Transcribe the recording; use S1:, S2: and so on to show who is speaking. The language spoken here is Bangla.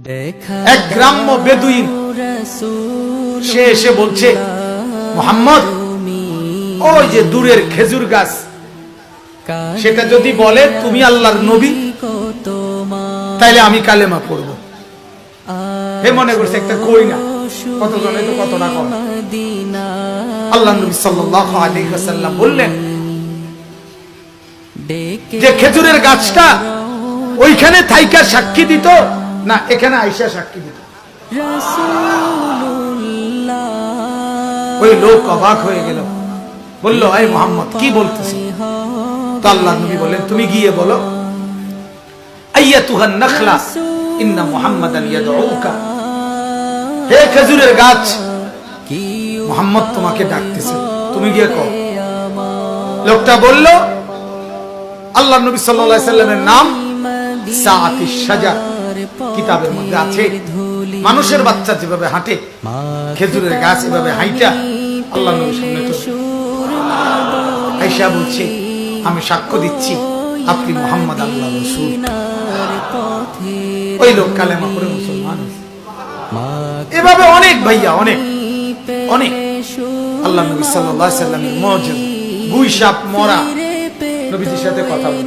S1: এক গ্রাম্য বেদুইন সে এসে বলছে, মুহাম্মদ, ওই যে দূরের খেজুর গাছ, সেটা যদি বলে তুমি আল্লাহর নবী, তাইলে আমি কালেমা পড়ব। হে মনে করছে একটা কই না, কতজনে তো কতটা কম। আল্লাহ নবী সাল্লাল্লাহু আলাইহি ওয়াসাল্লাম বললেন যে খেজুরের গাছটা ওইখানে থাইকা সাক্ষী দিত না এখানে আইসা সাক্ষী দিত? ওই লোক অবাক হয়ে গেল, বলল, এই মুহাম্মদ কি বলতেছ? তো আল্লাহ নবী বলেন, তুমি গিয়ে বলো, আইয়াতুহান নাখলা ইন্না মুহাম্মাদান ইয়াদউকা, হে খেজুরের গাছ, মুহাম্মদ তোমাকে ডাকতেছে, তুমি গিয়ে কও। লোকটা বলল, আল্লাহ নবী সাল্লাল্লাহু আলাইহি সাল্লামের নাম সাআতিশ শাজার, কিতাবের মধ্যে আছে। মানুষের বাচ্চা যেভাবে হাঁটে, খেজুরের গাছ এভাবে হাইটা আল্লাহ নবীর সামনে আয়েশা বলছে, আমি সাক্ষ্য দিচ্ছি আপনি মুহাম্মদ আল্লাহর রাসূল। ওই লোক কালেমা পড়ে মুসলমান। এভাবে অনেক ভাইয়া, অনেক অনেক আল্লাহ নবী সাল্লাল্লাহু আলাইহি সাল্লামের মুজিজা, গুই সাপ মরা নবীজির সাথে কথা বলে।